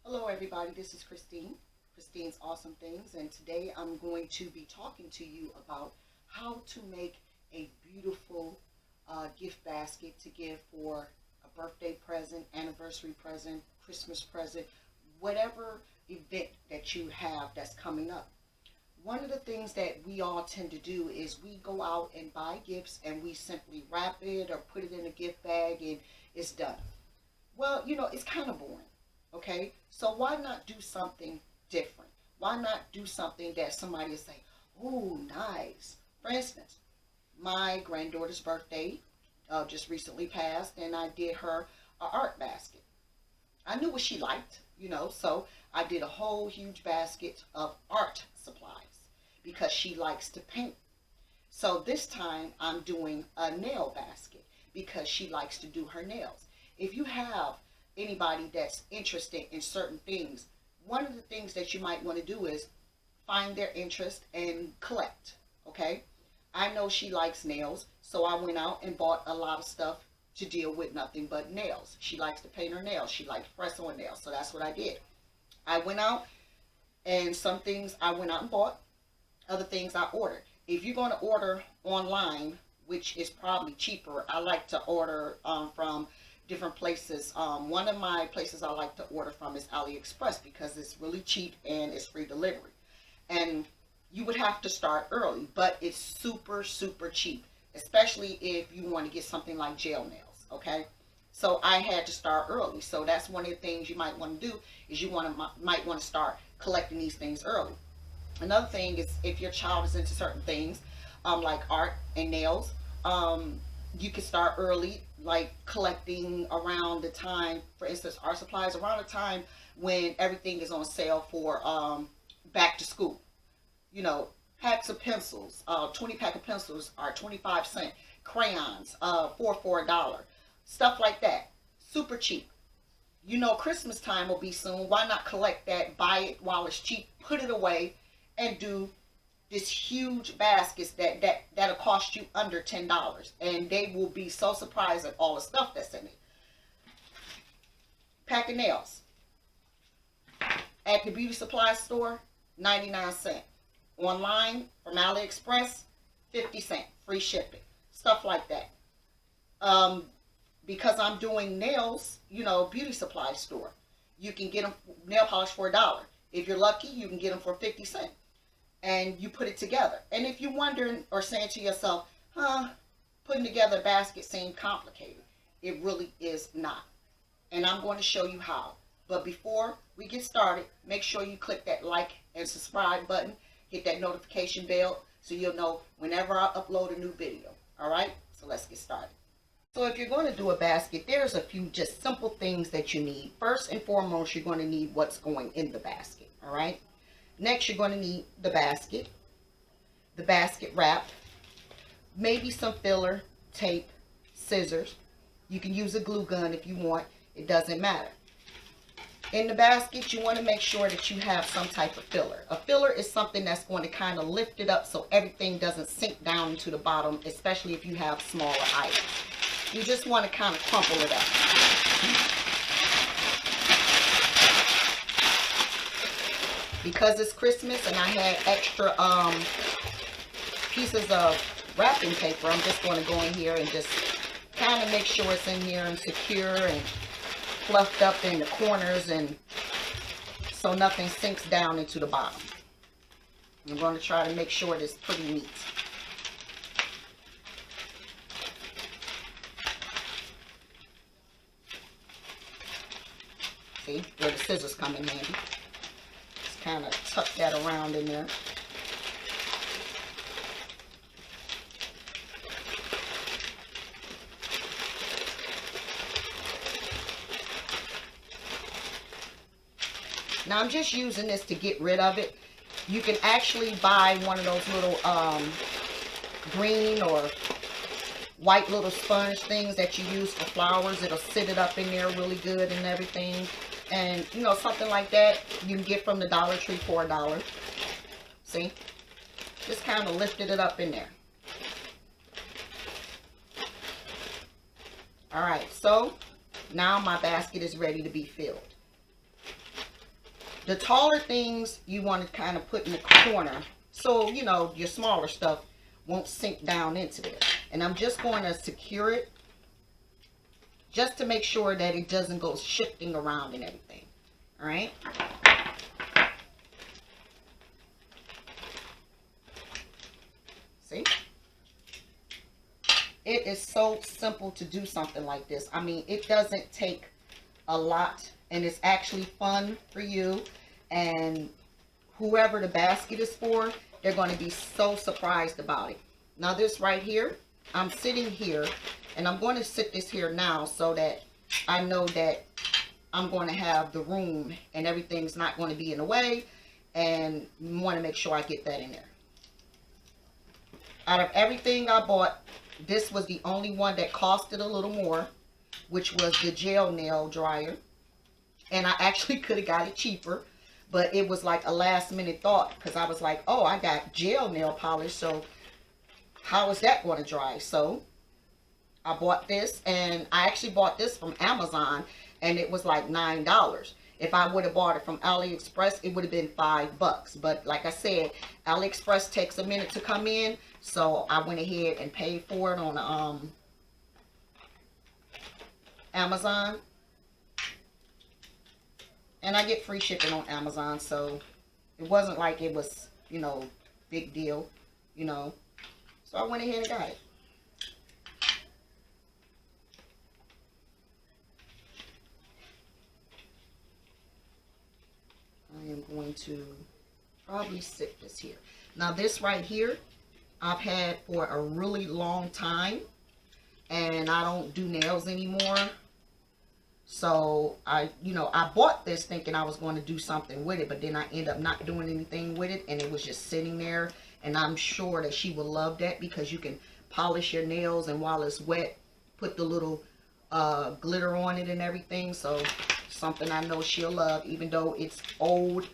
Hello everybody, this is Christine's Awesome Things, and today I'm going to be talking to you about how to make a beautiful gift basket to give for a birthday present, anniversary present, Christmas present, whatever event that you have that's coming up. One of the things that we all tend to do is we go out and buy gifts and we simply wrap it or put it in a gift bag and it's done. Well, it's kind of boring. Okay, so why not do something different? Why not do something that somebody will say, "Oh, nice." For instance, my granddaughter's birthday just recently passed, and I did her an art basket. I knew what she liked, so I did a whole huge basket of art supplies because she likes to paint. So this time I'm doing a nail basket because she likes to do her nails. If you have anybody that's interested in certain things, one of the things that you might want to do is find their interest and collect. Okay, I know she likes nails, so I went out and bought a lot of stuff to deal with nothing but nails. She likes to paint her nails, she likes to press on nails, so that's what I did. I went out, and some things I went out and bought, other things I ordered. If you're going to order online, which is probably cheaper, I like to order from different places. One of my places I like to order from is AliExpress because it's really cheap and it's free delivery. And you would have to start early, but it's super, super cheap, especially if you want to get something like gel nails, okay? So I had to start early. So that's one of the things you might want to do is might want to start collecting these things early. Another thing is if your child is into certain things, like art and nails, you can start early, like collecting around the time, for instance, art supplies, around the time when everything is on sale for back to school. Packs of pencils, 20 pack of pencils are 25 cents, crayons, for $1, stuff like that, super cheap. Christmas time will be soon. Why not collect that, buy it while it's cheap, put it away, and do this huge baskets that'll cost you under $10, and they will be so surprised at all the stuff that's in it. Pack of nails at the beauty supply store, 99 cents. Online from AliExpress, 50 cents, free shipping, stuff like that. Because I'm doing nails, beauty supply store, you can get them nail polish for $1. If you're lucky, you can get them for 50 cents. And you put it together. And if you're wondering or saying to yourself, putting together a basket seems complicated, it really is not. And I'm going to show you how. But before we get started, make sure you click that like and subscribe button, hit that notification bell so you'll know whenever I upload a new video. All right, so let's get started. So if you're going to do a basket, there's a few just simple things that you need. First and foremost, you're going to need what's going in the basket. All right. Next, you're going to need the basket wrap, maybe some filler, tape, scissors. You can use a glue gun if you want. It doesn't matter. In the basket, you want to make sure that you have some type of filler. A filler is something that's going to kind of lift it up so everything doesn't sink down into the bottom, especially if you have smaller items. You just want to kind of crumple it up. Because it's Christmas and I had extra pieces of wrapping paper, I'm just going to go in here and just kind of make sure it's in here and secure and fluffed up in the corners, and so nothing sinks down into the bottom. I'm going to try to make sure it's pretty neat. See, where the scissors come in handy. Kind of tuck that around in there. Now I'm just using this to get rid of it. You can actually buy one of those little green or white little sponge things that you use for flowers. It'll sit it up in there really good and everything. And, something like that you can get from the Dollar Tree for $1. See? Just kind of lifted it up in there. Alright, so now my basket is ready to be filled. The taller things you want to kind of put in the corner, so you know your smaller stuff won't sink down into there. And I'm just going to secure it just to make sure that it doesn't go shifting around and everything. All right. See? It is so simple to do something like this. I mean, it doesn't take a lot, and it's actually fun for you, and whoever the basket is for, they're going to be so surprised about it. Now this right here, I'm sitting here, and I'm going to sit this here now so that I know that I'm going to have the room and everything's not going to be in the way, and want to make sure I get that in there. Out of everything I bought, this was the only one that costed a little more, which was the gel nail dryer. And I actually could have got it cheaper, but it was like a last minute thought, because I was like, oh, I got gel nail polish, so how is that going to dry? So I bought this, and I actually bought this from Amazon, and it was like $9. If I would have bought it from AliExpress, it would have been $5. But like I said, AliExpress takes a minute to come in, so I went ahead and paid for it on Amazon. And I get free shipping on Amazon, so it wasn't like it was, you know, big deal, you know. So I went ahead and got it. I am going to probably sit this here. Now this right here, I've had for a really long time, and I don't do nails anymore. So I bought this thinking I was going to do something with it, but then I end up not doing anything with it, and it was just sitting there. And I'm sure that she will love that, because you can polish your nails, and while it's wet, put the little glitter on it and everything. So something I know she'll love. Even though it's old,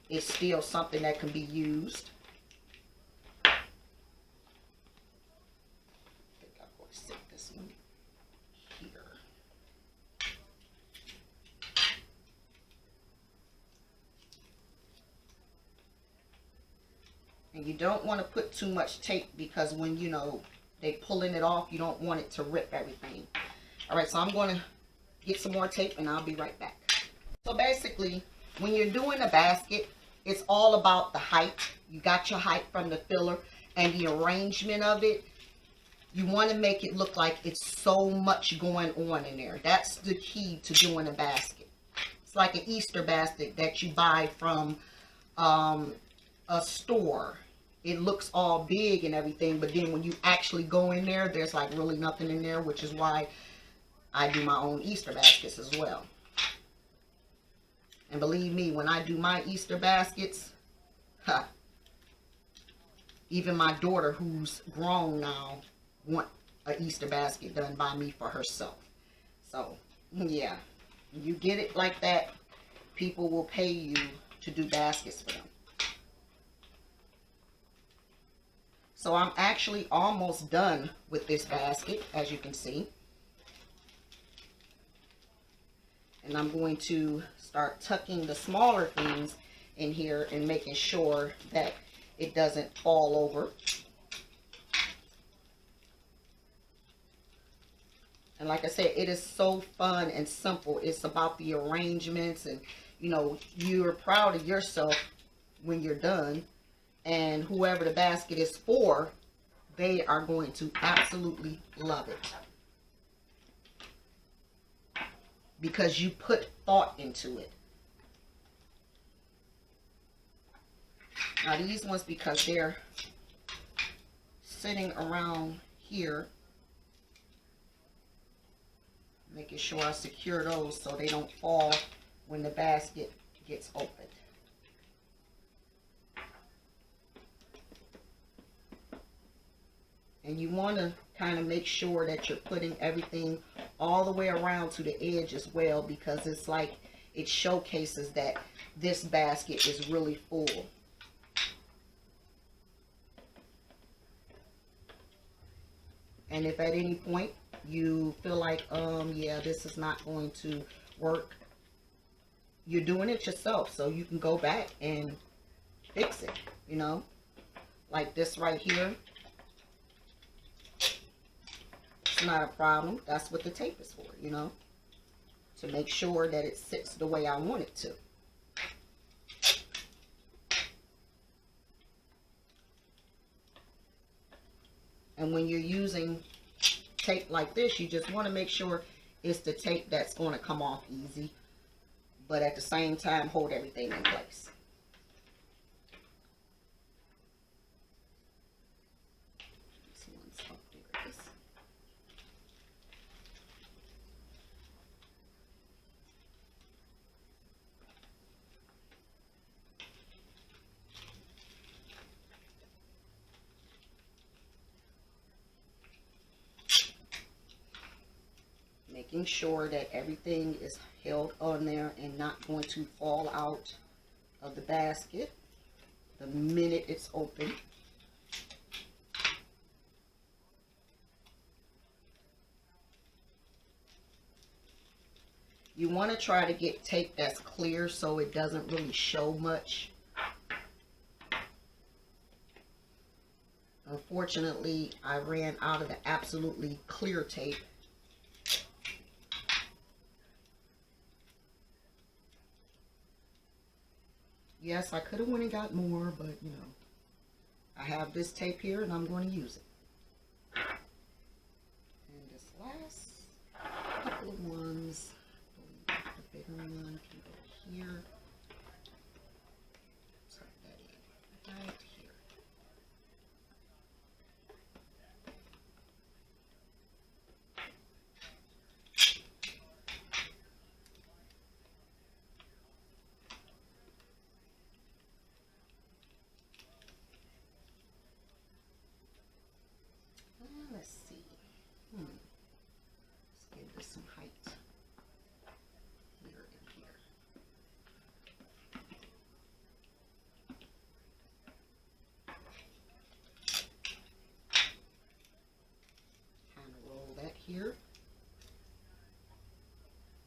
it's still something that can be used. I think I'm going to sit this one here. And you don't want to put too much tape, because when, you know, they pulling it off, you don't want it to rip everything. All right, so I'm going to get some more tape, and I'll be right back. So basically, when you're doing a basket, it's all about the height. You got your height from the filler, and the arrangement of it. You want to make it look like it's so much going on in there. That's the key to doing a basket. It's like an Easter basket that you buy from a store. It looks all big and everything, but then when you actually go in there, there's like really nothing in there, which is why I do my own Easter baskets as well. And believe me, when I do my Easter baskets, even my daughter, who's grown now, want an Easter basket done by me for herself. So yeah, you get it like that, people will pay you to do baskets for them. So I'm actually almost done with this basket, as you can see. And I'm going to start tucking the smaller things in here and making sure that it doesn't fall over. And like I said, it is so fun and simple. It's about the arrangements, and you know, you're proud of yourself when you're done. And whoever the basket is for, they are going to absolutely love it, because you put thought into it. Now these ones, because they're sitting around here, making sure I secure those so they don't fall when the basket gets opened. And you want to kind of make sure that you're putting everything all the way around to the edge as well, because it's like it showcases that this basket is really full. And if at any point you feel like, yeah, this is not going to work, you're doing it yourself, so you can go back and fix it, you know, like this right here. It's not a problem. That's what the tape is for, you know, to make sure that it sits the way I want it to. And when you're using tape like this, you just want to make sure it's the tape that's going to come off easy, but at the same time hold everything in place. This one's up there. Making sure that everything is held on there and not going to fall out of the basket the minute it's open. You want to try to get tape that's clear so it doesn't really show much. Unfortunately, I ran out of the absolutely clear tape. Yes, I could have went and got more, but you know, I have this tape here and I'm going to use it. And this last couple of ones, the bigger one can go here. Tuck that in right here. Let's see. Let's give this some height here and here. Kind of roll that here.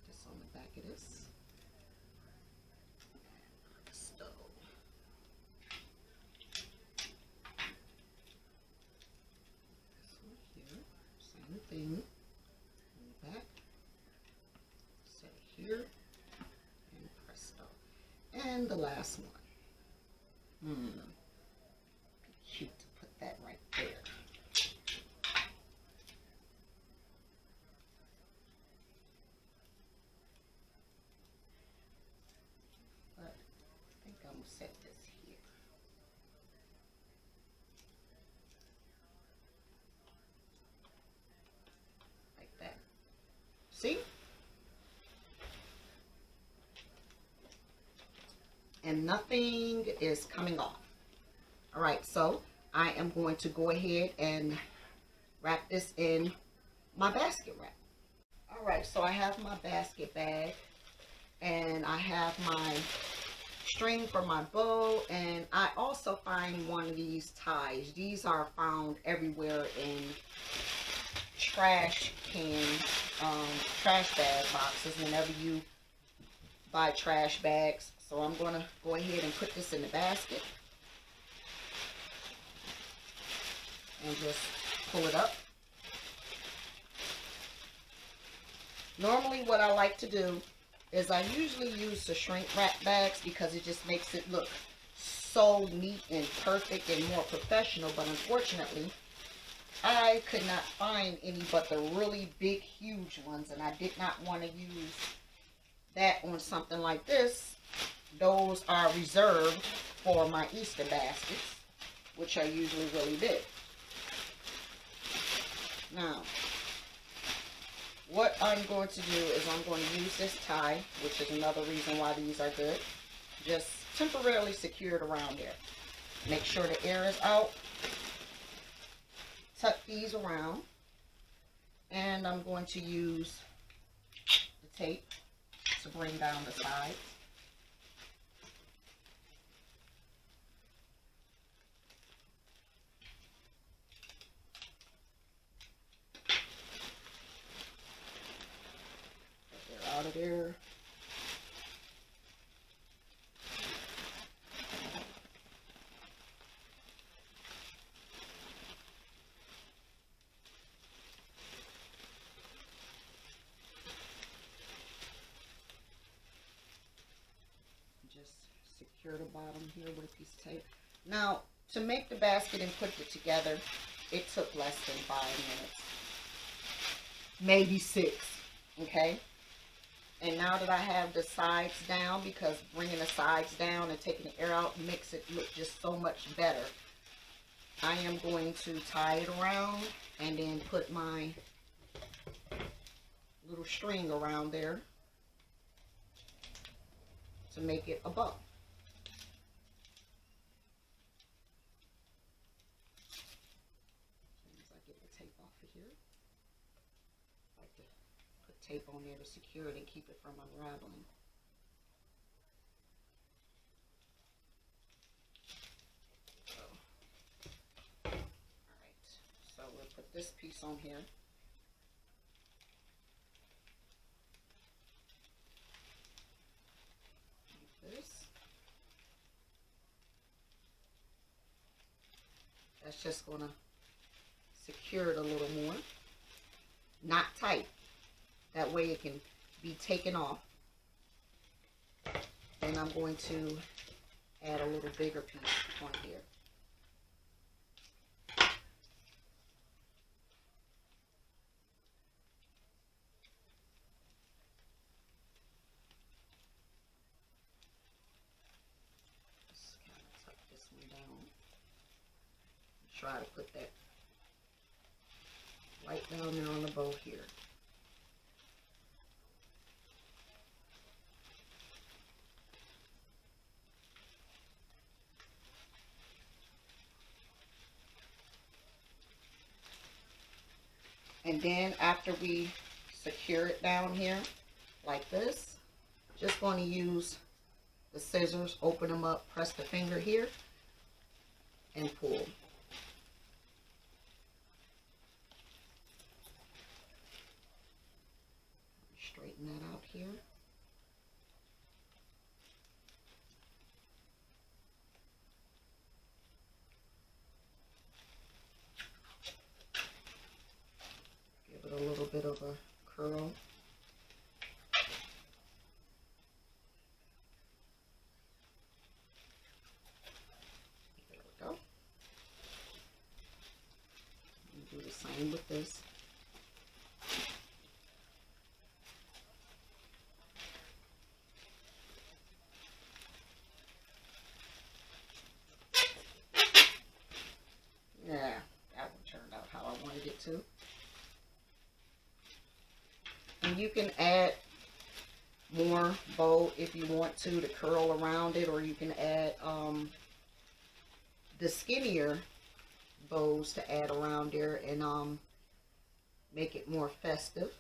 Just on the back of this. And stove. Same thing in the back, set it here, and presto. And the last one. Be cute to put that right there. But I think I'm gonna set this here. See? And nothing is coming off. All right, so I am going to go ahead and wrap this in my basket wrap. All right, so I have my basket bag and I have my string for my bow, and I also find one of these ties. These are found everywhere in trash can, trash bag boxes whenever you buy trash bags. So I'm going to go ahead and put this in the basket and just pull it up. Normally what I like to do is I usually use the shrink wrap bags because it just makes it look so neat and perfect and more professional, but unfortunately I could not find any but the really big, huge ones, and I did not want to use that on something like this. Those are reserved for my Easter baskets, which are usually really big. Now, what I'm going to do is I'm going to use this tie, which is another reason why these are good. Just temporarily secure it around there. Make sure the air is out. Tuck these around, and I'm going to use the tape to bring down the sides. Get that out of there. secure the bottom here with a piece of tape. Now, to make the basket and put it together, it took less than 5 minutes. Maybe 6, okay? And now that I have the sides down, because bringing the sides down and taking the air out makes it look just so much better, I am going to tie it around and then put my little string around there to make it a bow. As I get the tape off of here, I like to put tape on there to secure it and keep it from unraveling. Alright, so we'll put this piece on here. That's just going to secure it a little more. Not tight. That way it can be taken off. Then I'm going to add a little bigger piece on here. Just kind of tuck this one down. Try to put that right down there on the bow here. And then after we secure it down here like this, just going to use the scissors, open them up, press the finger here, and pull. Straighten that out here. Give it a little bit of a curl. There we go. And do the same with this. Yeah, that one turned out how I wanted it to. And you can add more bow if you want to curl around it, or you can add the skinnier bows to add around there and make it more festive.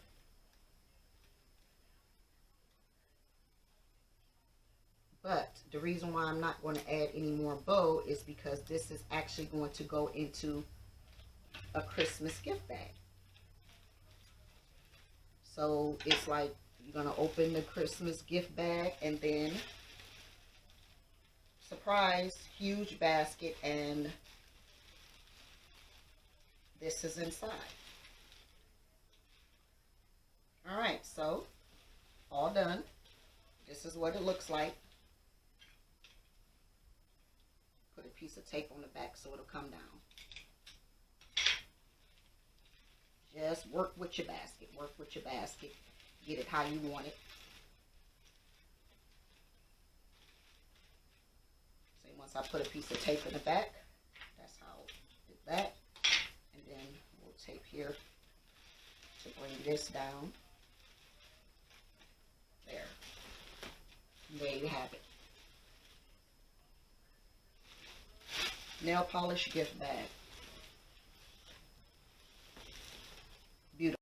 But the reason why I'm not going to add any more bow is because this is actually going to go into a Christmas gift bag. So it's like you're going to open the Christmas gift bag and then surprise, huge basket, and this is inside. Alright, so all done. This is what it looks like. Put a piece of tape on the back so it'll come down. Just work with your basket. Work with your basket. Get it how you want it. See, once I put a piece of tape in the back, that's how I did that. And then we'll tape here to bring this down. There. And there you have it. Nail polish gift bag.